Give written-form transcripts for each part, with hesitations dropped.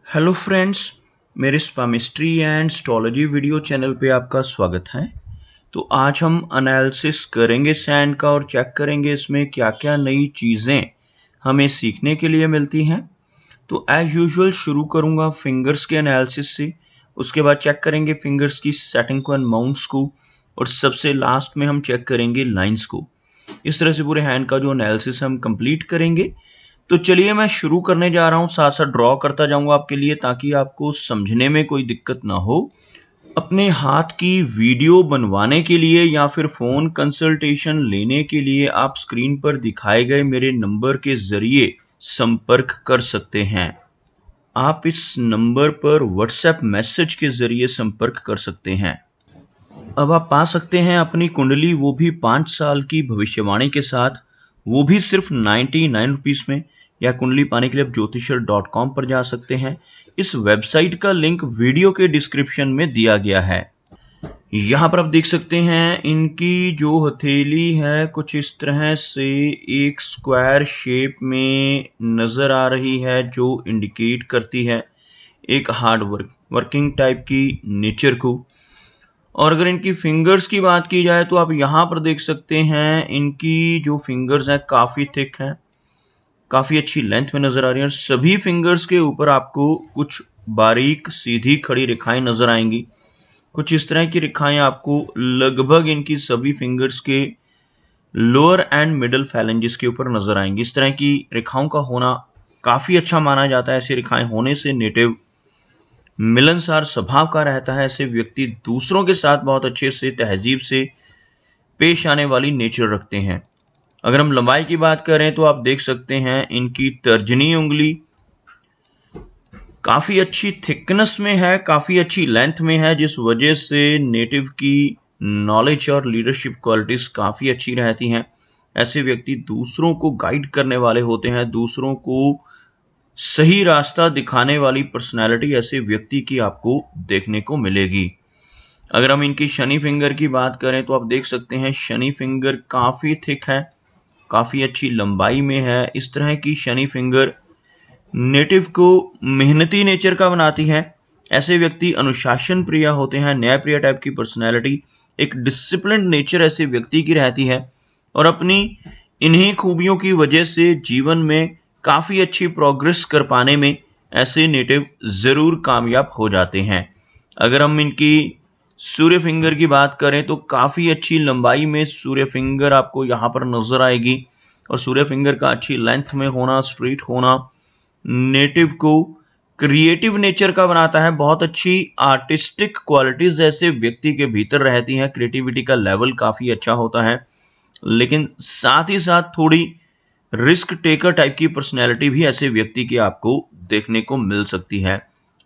Hello friends, मेरे स्पामिस्ट्री and astrology video channel पे आपका स्वागत है। तो आज हम एनालिसिस करेंगे सैंड का और चेक करेंगे इसमें क्या क्या नई चीज़ें हमें सीखने के लिए मिलती हैं। तो एज यूजुअल शुरू करूँगा फिंगर्स के एनालिसिस से, उसके बाद चेक करेंगे फिंगर्स की सेटिंग को एंड माउंट्स को, और सबसे लास्ट में हम चेक करेंगे लाइंस को। इस तरह से पूरे हैंड का जो एनालिसिस हम कंप्लीट करेंगे। तो चलिए मैं शुरू करने जा रहा हूँ, साथ साथ ड्रॉ करता जाऊंगा आपके लिए ताकि आपको समझने में कोई दिक्कत ना हो। अपने हाथ की वीडियो बनवाने के लिए या फिर फ़ोन कंसल्टेशन लेने के लिए आप स्क्रीन पर दिखाए गए मेरे नंबर के ज़रिए संपर्क कर सकते हैं। आप इस नंबर पर व्हाट्सएप मैसेज के ज़रिए संपर्क कर सकते हैं। अब आप पा सकते हैं अपनी कुंडली, वो भी 5 साल की भविष्यवाणी के साथ, वो भी सिर्फ 99 रुपीज़ में। या कुंडली पाने के लिए आप ज्योतिषर.com पर जा सकते हैं। इस वेबसाइट का लिंक वीडियो के डिस्क्रिप्शन में दिया गया है। यहाँ पर आप देख सकते हैं इनकी जो हथेली है कुछ इस तरह से एक स्क्वायर शेप में नज़र आ रही है, जो इंडिकेट करती है एक हार्ड वर्किंग टाइप की नेचर को। और अगर इनकी फिंगर्स की बात की जाए तो आप यहाँ पर देख सकते हैं इनकी जो फिंगर्स हैं काफ़ी थिक हैं, काफ़ी अच्छी लेंथ में नज़र आ रही है। और सभी फिंगर्स के ऊपर आपको कुछ बारीक सीधी खड़ी रेखाएं नज़र आएंगी। कुछ इस तरह की रेखाएं आपको लगभग इनकी सभी फिंगर्स के लोअर एंड मिडल फैलेंजेस के ऊपर नज़र आएंगी। इस तरह की रेखाओं का होना काफ़ी अच्छा माना जाता है। ऐसी रेखाएं होने से नेटिव मिलनसार स्वभाव का रहता है। ऐसे व्यक्ति दूसरों के साथ बहुत अच्छे से तहजीब से पेश आने वाली नेचर रखते हैं। अगर हम लंबाई की बात करें तो आप देख सकते हैं इनकी तर्जनी उंगली काफ़ी अच्छी थिकनेस में है, काफ़ी अच्छी लेंथ में है, जिस वजह से नेटिव की नॉलेज और लीडरशिप क्वालिटीज़ काफ़ी अच्छी रहती हैं। ऐसे व्यक्ति दूसरों को गाइड करने वाले होते हैं, दूसरों को सही रास्ता दिखाने वाली पर्सनैलिटी ऐसे व्यक्ति की आपको देखने को मिलेगी। अगर हम इनकी शनि फिंगर की बात करें तो आप देख सकते हैं शनि फिंगर काफ़ी थिक है, काफ़ी अच्छी लंबाई में है। इस तरह की शनि फिंगर नेटिव को मेहनती नेचर का बनाती है। ऐसे व्यक्ति अनुशासन प्रिय होते हैं, न्याय प्रिय टाइप की पर्सनैलिटी, एक डिसिप्लिन्ड नेचर ऐसे व्यक्ति की रहती है। और अपनी इन्हीं खूबियों की वजह से जीवन में काफ़ी अच्छी प्रोग्रेस कर पाने में ऐसे नेटिव ज़रूर कामयाब हो जाते हैं। अगर हम इनकी सूर्य फिंगर की बात करें तो काफ़ी अच्छी लंबाई में सूर्य फिंगर आपको यहाँ पर नज़र आएगी। और सूर्य फिंगर का अच्छी लेंथ में होना, स्ट्रेट होना नेटिव को क्रिएटिव नेचर का बनाता है। बहुत अच्छी आर्टिस्टिक क्वालिटीज़ ऐसे व्यक्ति के भीतर रहती हैं। क्रिएटिविटी का लेवल काफ़ी अच्छा होता है, लेकिन साथ ही साथ थोड़ी रिस्क टेकर टाइप की पर्सनैलिटी भी ऐसे व्यक्ति की आपको देखने को मिल सकती है।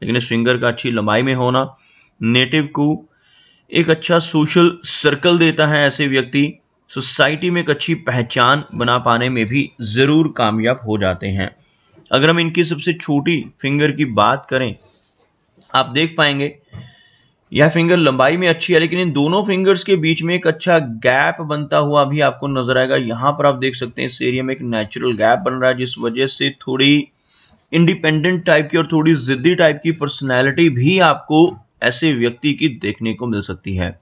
लेकिन इस फिंगर का अच्छी लंबाई में होना नेटिव को एक अच्छा सोशल सर्कल देता है। ऐसे व्यक्ति सोसाइटी में एक अच्छी पहचान बना पाने में भी ज़रूर कामयाब हो जाते हैं। अगर हम इनकी सबसे छोटी फिंगर की बात करें, आप देख पाएंगे यह फिंगर लंबाई में अच्छी है, लेकिन इन दोनों फिंगर्स के बीच में एक अच्छा गैप बनता हुआ भी आपको नजर आएगा। यहाँ पर आप देख सकते हैं इस एरिया में एक नेचुरल गैप बन रहा है, जिस वजह से थोड़ी इंडिपेंडेंट टाइप की और थोड़ी जिद्दी टाइप की पर्सनैलिटी भी आपको ऐसे व्यक्ति की देखने को मिल सकती है।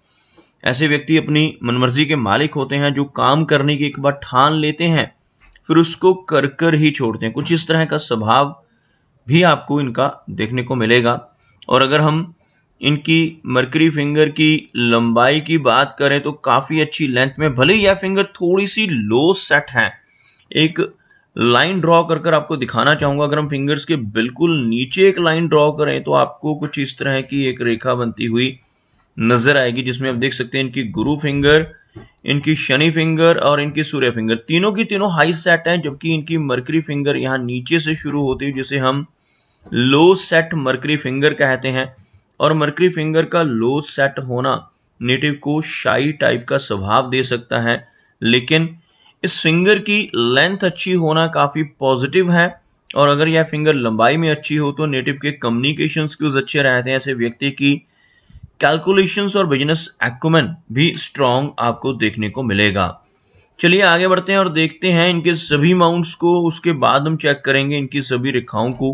ऐसे व्यक्ति अपनी मनमर्जी के मालिक होते हैं, जो काम करने की एक बार ठान लेते हैं फिर उसको कर कर ही छोड़ते हैं। कुछ इस तरह का स्वभाव भी आपको इनका देखने को मिलेगा। और अगर हम इनकी मरकरी फिंगर की लंबाई की बात करें तो काफ़ी अच्छी लेंथ में, भले यह फिंगर थोड़ी सी लो सेट है। एक लाइन ड्रॉ कर कर आपको दिखाना चाहूँगा। अगर हम फिंगर्स के बिल्कुल नीचे एक लाइन ड्रॉ करें तो आपको कुछ इस तरह की एक रेखा बनती हुई नज़र आएगी, जिसमें आप देख सकते हैं इनकी गुरु फिंगर, इनकी शनि फिंगर और इनकी सूर्य फिंगर तीनों की तीनों हाई सेट हैं, जबकि इनकी मरकरी फिंगर यहाँ नीचे से शुरू होती है, जिसे हम लो सेट मरकरी फिंगर कहते हैं। और मरकरी फिंगर का लो सेट होना नेटिव को शाई टाइप का स्वभाव दे सकता है, लेकिन इस फिंगर की लेंथ अच्छी होना काफ़ी पॉजिटिव है। और अगर यह फिंगर लंबाई में अच्छी हो तो नेटिव के कम्युनिकेशन स्किल्स अच्छे रहते हैं। ऐसे व्यक्ति की कैलकुलेशंस और बिजनेस एक्यूमेन भी स्ट्रॉन्ग आपको देखने को मिलेगा। चलिए आगे बढ़ते हैं और देखते हैं इनके सभी माउंट्स को। उसके बाद हम चेक करेंगे इनकी सभी रेखाओं को।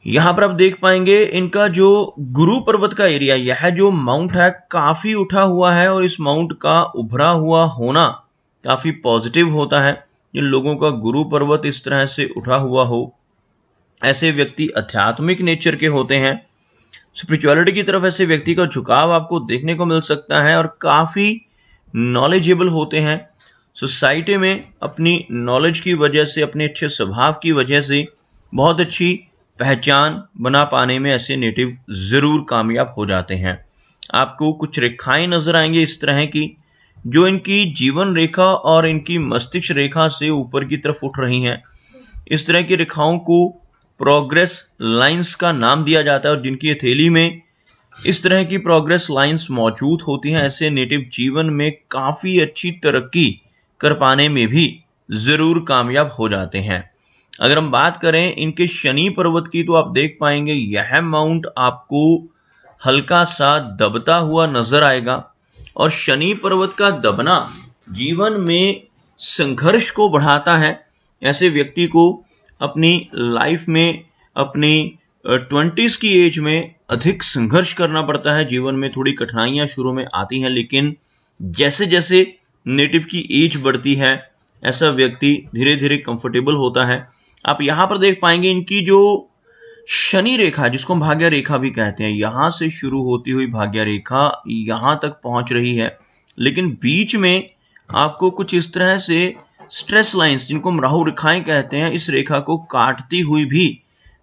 यहाँ पर आप देख पाएंगे इनका जो गुरु पर्वत का एरिया, यह जो माउंट है काफी उठा हुआ है और इस माउंट का उभरा हुआ होना काफी पॉजिटिव होता है। जिन लोगों का गुरु पर्वत इस तरह से उठा हुआ हो, ऐसे व्यक्ति आध्यात्मिक नेचर के होते हैं। स्पिरिचुअलिटी की तरफ ऐसे व्यक्ति का झुकाव आपको देखने को मिल सकता है और काफी नॉलेजेबल होते हैं। सोसाइटी में अपनी नॉलेज की वजह से, अपने अच्छे स्वभाव की वजह से बहुत अच्छी पहचान बना पाने में ऐसे नेटिव जरूर कामयाब हो जाते हैं। आपको कुछ रेखाएं नजर आएंगी इस तरह की, जो इनकी जीवन रेखा और इनकी मस्तिष्क रेखा से ऊपर की तरफ उठ रही हैं। इस तरह की रेखाओं को प्रोग्रेस लाइंस का नाम दिया जाता है और जिनकी हथेली में इस तरह की प्रोग्रेस लाइंस मौजूद होती हैं, ऐसे नेटिव जीवन में काफी अच्छी तरक्की कर पाने में भी जरूर कामयाब हो जाते हैं। अगर हम बात करें इनके शनि पर्वत की, तो आप देख पाएंगे यह माउंट आपको हल्का सा दबता हुआ नजर आएगा और शनि पर्वत का दबना जीवन में संघर्ष को बढ़ाता है। ऐसे व्यक्ति को अपनी लाइफ में, अपनी 20s की एज में अधिक संघर्ष करना पड़ता है। जीवन में थोड़ी कठिनाइयां शुरू में आती हैं, लेकिन जैसे जैसे नेटिव की एज बढ़ती है ऐसा व्यक्ति धीरे धीरे कंफर्टेबल होता है। आप यहाँ पर देख पाएंगे इनकी जो शनि रेखा, जिसको हम भाग्य रेखा भी कहते हैं, यहाँ से शुरू होती हुई भाग्य रेखा यहाँ तक पहुंच रही है, लेकिन बीच में आपको कुछ इस तरह से स्ट्रेस लाइंस, जिनको हम राहु रेखाएं कहते हैं, इस रेखा को काटती हुई भी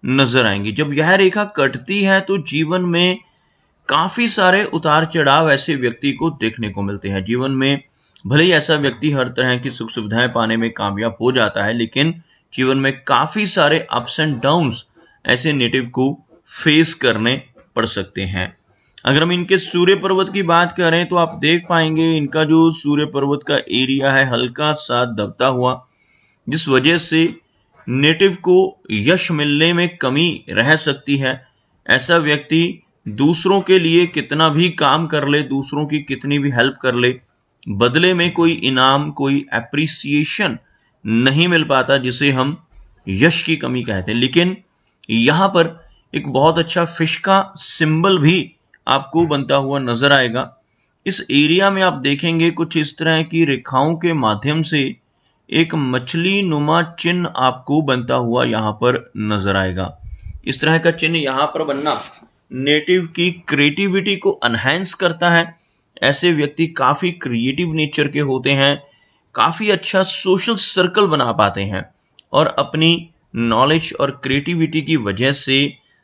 नजर आएंगी। जब यह रेखा कटती है तो जीवन में काफी सारे उतार चढ़ाव ऐसे व्यक्ति को देखने को मिलते हैं। जीवन में भले ही ऐसा व्यक्ति हर तरह की सुख सुविधाएं पाने में कामयाब हो जाता है, लेकिन जीवन में काफी सारे अप्स एंड डाउन्स ऐसे नेटिव को फेस करने पड़ सकते हैं। अगर हम इनके सूर्य पर्वत की बात करें तो आप देख पाएंगे इनका जो सूर्य पर्वत का एरिया है हल्का सा दबता हुआ, जिस वजह से नेटिव को यश मिलने में कमी रह सकती है। ऐसा व्यक्ति दूसरों के लिए कितना भी काम कर ले, दूसरों की कितनी भी हेल्प कर ले, बदले में कोई इनाम, कोई एप्रिसिएशन नहीं मिल पाता, जिसे हम यश की कमी कहते हैं। लेकिन यहाँ पर एक बहुत अच्छा फिश का सिंबल भी आपको बनता हुआ नजर आएगा। इस एरिया में आप देखेंगे कुछ इस तरह की रेखाओं के माध्यम से एक मछली नुमा चिन्ह आपको बनता हुआ यहाँ पर नजर आएगा। इस तरह का चिन्ह यहाँ पर बनना नेटिव की क्रिएटिविटी को एनहांस करता है। ऐसे व्यक्ति काफी क्रिएटिव नेचर के होते हैं, काफी अच्छा सोशल सर्कल बना पाते हैं और अपनी नॉलेज और क्रिएटिविटी की वजह से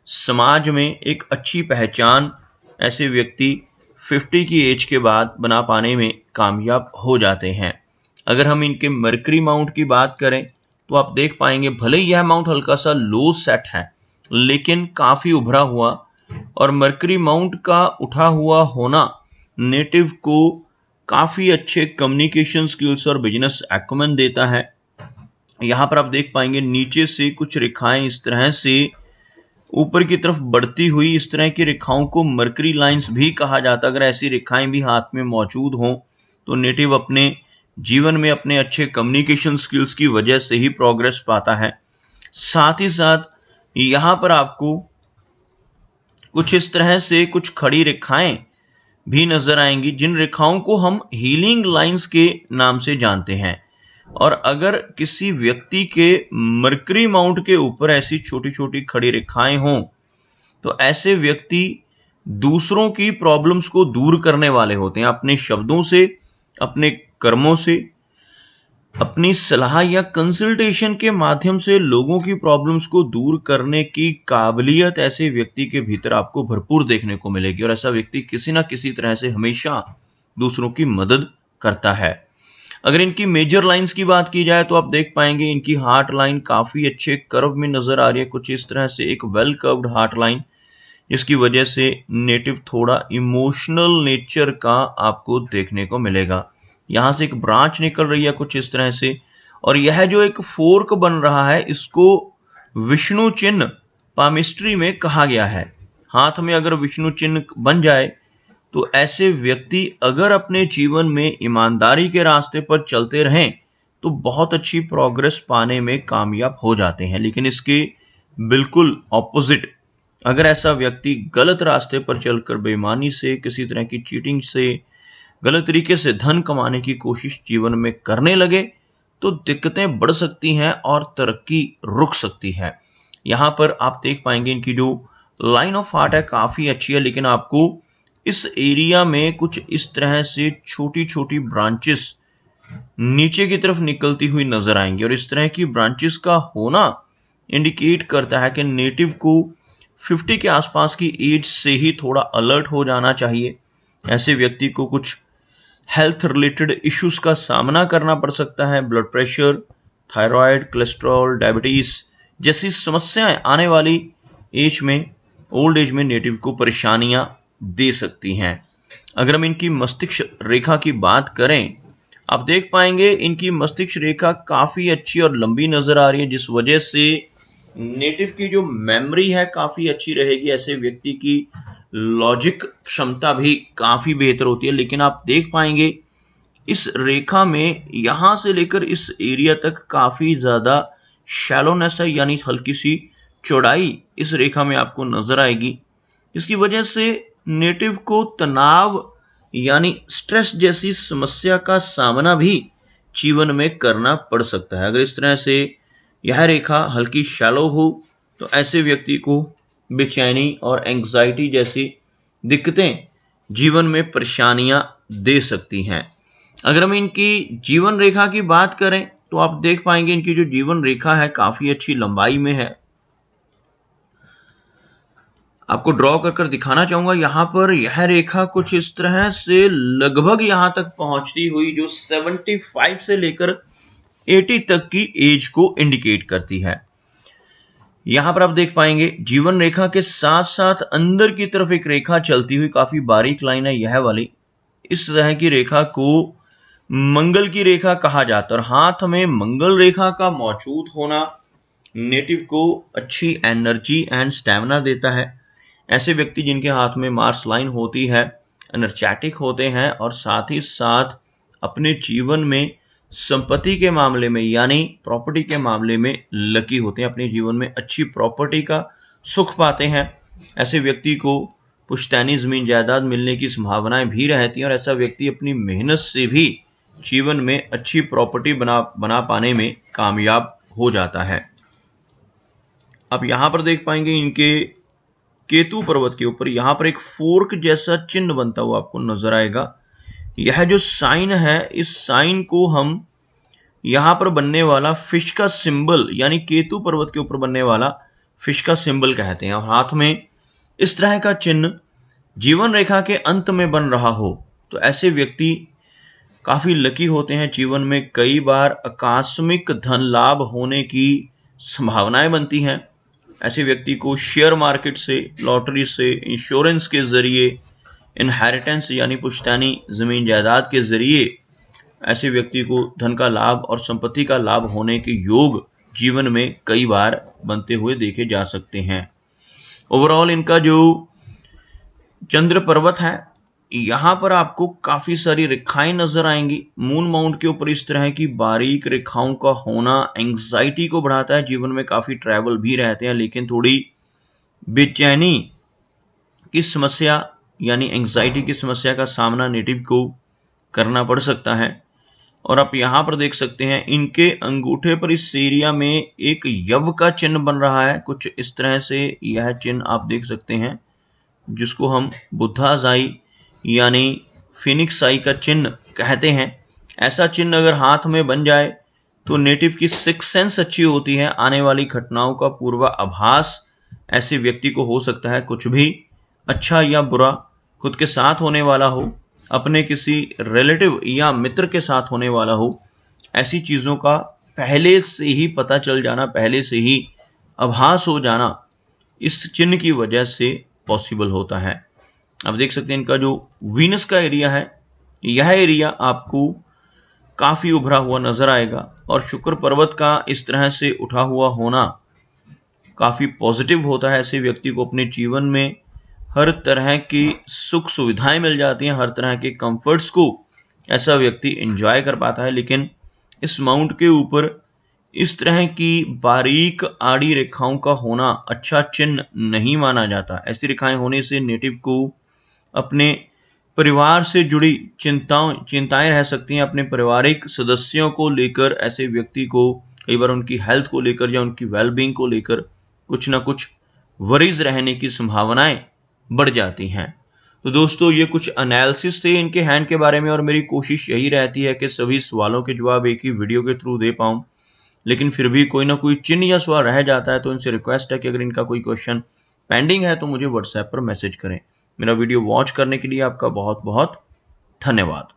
समाज में एक अच्छी पहचान ऐसे व्यक्ति 50 की एज के बाद बना पाने में कामयाब हो जाते हैं। अगर हम इनके मरकरी माउंट की बात करें तो आप देख पाएंगे भले ही यह माउंट हल्का सा लो सेट है, लेकिन काफी उभरा हुआ, और मरकरी माउंट का उठा हुआ होना नेटिव को काफी अच्छे कम्युनिकेशन स्किल्स और बिजनेस एक्यूमेन देता है। यहाँ पर आप देख पाएंगे नीचे से कुछ रेखाएं इस तरह से ऊपर की तरफ बढ़ती हुई, इस तरह की रेखाओं को मरकरी लाइंस भी कहा जाता है। अगर ऐसी रेखाएं भी हाथ में मौजूद हों तो नेटिव अपने जीवन में अपने अच्छे कम्युनिकेशन स्किल्स की वजह से ही प्रोग्रेस पाता है। साथ ही साथ यहाँ पर आपको कुछ इस तरह से कुछ खड़ी रेखाएं भी नजर आएंगी, जिन रेखाओं को हम हीलिंग लाइंस के नाम से जानते हैं। और अगर किसी व्यक्ति के मरकरी माउंट के ऊपर ऐसी छोटी छोटी खड़ी रेखाएं हों तो ऐसे व्यक्ति दूसरों की प्रॉब्लम्स को दूर करने वाले होते हैं। अपने शब्दों से, अपने कर्मों से, अपनी सलाह या कंसल्टेशन के माध्यम से लोगों की प्रॉब्लम्स को दूर करने की काबिलियत ऐसे व्यक्ति के भीतर आपको भरपूर देखने को मिलेगी। और ऐसा व्यक्ति किसी ना किसी तरह से हमेशा दूसरों की मदद करता है। अगर इनकी मेजर लाइंस की बात की जाए तो आप देख पाएंगे इनकी हार्ट लाइन काफी अच्छे कर्व में नजर आ रही है, कुछ इस तरह से एक वेल कर्व्ड हार्ट लाइन, जिसकी वजह से नेटिव थोड़ा इमोशनल नेचर का आपको देखने को मिलेगा। यहाँ से एक ब्रांच निकल रही है कुछ इस तरह से, और यह जो एक फोर्क बन रहा है इसको विष्णु चिन्ह पामिस्ट्री में कहा गया है। हाथ में अगर विष्णु चिन्ह बन जाए तो ऐसे व्यक्ति अगर अपने जीवन में ईमानदारी के रास्ते पर चलते रहें तो बहुत अच्छी प्रोग्रेस पाने में कामयाब हो जाते हैं। लेकिन इसके बिल्कुल ऑपोजिट। अगर ऐसा व्यक्ति गलत रास्ते पर चलकर बेईमानी से, किसी तरह की चीटिंग से, गलत तरीके से धन कमाने की कोशिश जीवन में करने लगे तो दिक्कतें बढ़ सकती हैं और तरक्की रुक सकती है। यहाँ पर आप देख पाएंगे इनकी जो लाइन ऑफ आर्ट है काफ़ी अच्छी है, लेकिन आपको इस एरिया में कुछ इस तरह से छोटी छोटी ब्रांचेस नीचे की तरफ निकलती हुई नजर आएंगी, और इस तरह की ब्रांचेस का होना इंडिकेट करता है कि नेटिव को 50 के आसपास की एज से ही थोड़ा अलर्ट हो जाना चाहिए। ऐसे व्यक्ति को कुछ हेल्थ रिलेटेड इश्यूज का सामना करना पड़ सकता है। Blood pressure, thyroid, cholesterol, diabetes जैसी समस्याएं आने वाली एज में, ओल्ड एज में नेटिव को परेशानियां दे सकती हैं। अगर हम इनकी मस्तिष्क रेखा की बात करें, आप देख पाएंगे इनकी मस्तिष्क रेखा काफ़ी अच्छी और लंबी नज़र आ रही है, जिस वजह से नेटिव की जो मेमोरी है काफ़ी अच्छी रहेगी। ऐसे व्यक्ति की लॉजिक क्षमता भी काफ़ी बेहतर होती है। लेकिन आप देख पाएंगे इस रेखा में यहाँ से लेकर इस एरिया तक काफ़ी ज़्यादा शैलोनेस है, यानी हल्की सी चौड़ाई इस रेखा में आपको नज़र आएगी। इसकी वजह से नेटिव को तनाव यानी स्ट्रेस जैसी समस्या का सामना भी जीवन में करना पड़ सकता है। अगर इस तरह से यह रेखा हल्की शैलो हो तो ऐसे व्यक्ति को बेचैनी और एंग्जाइटी जैसी दिक्कतें जीवन में परेशानियां दे सकती हैं। अगर हम इनकी जीवन रेखा की बात करें तो आप देख पाएंगे इनकी जो जीवन रेखा है काफ़ी अच्छी लंबाई में है। आपको ड्रॉ कर दिखाना चाहूंगा। यहाँ पर यह रेखा कुछ इस तरह से लगभग यहाँ तक पहुंचती हुई जो 75 से लेकर 80 तक की एज को इंडिकेट करती है। यहाँ पर आप देख पाएंगे जीवन रेखा के साथ साथ अंदर की तरफ एक रेखा चलती हुई, काफी बारीक लाइन है यह वाली। इस तरह की रेखा को मंगल की रेखा कहा जाता है, और हाथ में मंगल रेखा का मौजूद होना नेटिव को अच्छी एनर्जी एंड स्टैमिना देता है। ऐसे व्यक्ति जिनके हाथ में मार्स लाइन होती है एनर्जेटिक होते हैं, और साथ ही साथ अपने जीवन में संपत्ति के मामले में यानी प्रॉपर्टी के मामले में लकी होते हैं, अपने जीवन में अच्छी प्रॉपर्टी का सुख पाते हैं। ऐसे व्यक्ति को पुश्तैनी ज़मीन जायदाद मिलने की संभावनाएं भी रहती हैं, और ऐसा व्यक्ति अपनी मेहनत से भी जीवन में अच्छी प्रॉपर्टी बना पाने में कामयाब हो जाता है। अब यहाँ पर देख पाएंगे इनके केतु पर्वत के ऊपर यहाँ पर एक फोर्क जैसा चिन्ह बनता हुआ आपको नजर आएगा। यह जो साइन है, इस साइन को हम यहाँ पर बनने वाला फिश का सिंबल यानी केतु पर्वत के ऊपर बनने वाला फिश का सिंबल कहते हैं। और हाथ में इस तरह का चिन्ह जीवन रेखा के अंत में बन रहा हो तो ऐसे व्यक्ति काफ़ी लकी होते हैं। जीवन में कई बार आकस्मिक धन लाभ होने की संभावनाएं बनती हैं। ऐसे व्यक्ति को शेयर मार्केट से, लॉटरी से, इंश्योरेंस के ज़रिए, इनहेरिटेंस यानी पुश्तैनी ज़मीन जायदाद के ज़रिए ऐसे व्यक्ति को धन का लाभ और संपत्ति का लाभ होने के योग जीवन में कई बार बनते हुए देखे जा सकते हैं। ओवरऑल इनका जो चंद्र पर्वत है यहाँ पर आपको काफ़ी सारी रेखाएं नजर आएंगी। मून माउंट के ऊपर इस तरह की बारीक रेखाओं का होना एंग्जाइटी को बढ़ाता है। जीवन में काफ़ी ट्रैवल भी रहते हैं, लेकिन थोड़ी बेचैनी की समस्या यानी एंग्जाइटी की समस्या का सामना नेटिव को करना पड़ सकता है। और आप यहाँ पर देख सकते हैं इनके अंगूठे पर इस एरिया में एक यव का चिन्ह बन रहा है। कुछ इस तरह से यह चिन्ह आप देख सकते हैं, जिसको हम बुद्धाज़ आई यानी फिनिक्स आई का चिन्ह कहते हैं। ऐसा चिन्ह अगर हाथ में बन जाए तो नेटिव की सिक्स सेंस अच्छी होती है। आने वाली घटनाओं का पूर्वाभास ऐसे व्यक्ति को हो सकता है। कुछ भी अच्छा या बुरा खुद के साथ होने वाला हो, अपने किसी रिलेटिव या मित्र के साथ होने वाला हो, ऐसी चीज़ों का पहले से ही पता चल जाना, पहले से ही आभास हो जाना इस चिन्ह की वजह से पॉसिबल होता है। अब देख सकते हैं इनका जो वीनस का एरिया है, यह एरिया आपको काफ़ी उभरा हुआ नज़र आएगा। और शुक्र पर्वत का इस तरह से उठा हुआ होना काफ़ी पॉजिटिव होता है। ऐसे व्यक्ति को अपने जीवन में हर तरह की सुख सुविधाएं मिल जाती हैं, हर तरह के कंफर्ट्स को ऐसा व्यक्ति एंजॉय कर पाता है। लेकिन इस माउंट के ऊपर इस तरह की बारीक आड़ी रेखाओं का होना अच्छा चिन्ह नहीं माना जाता। ऐसी रेखाएं होने से नेटिव को अपने परिवार से जुड़ी चिंताएं रह सकती हैं। अपने पारिवारिक सदस्यों को लेकर ऐसे व्यक्ति को कई बार उनकी हेल्थ को लेकर या उनकी वेलबींग को लेकर कुछ ना कुछ वरीज रहने की संभावनाएं बढ़ जाती हैं। तो दोस्तों, ये कुछ एनालिसिस थे इनके हैंड के बारे में, और मेरी कोशिश यही रहती है कि सभी सवालों के जवाब एक ही वीडियो के थ्रू दे पाऊँ। लेकिन फिर भी कोई ना कोई चिन्ह या सवाल रह जाता है, तो इनसे रिक्वेस्ट है कि अगर इनका कोई क्वेश्चन पेंडिंग है तो मुझे व्हाट्सएप पर मैसेज करें। मेरा वीडियो वॉच करने के लिए आपका बहुत बहुत धन्यवाद।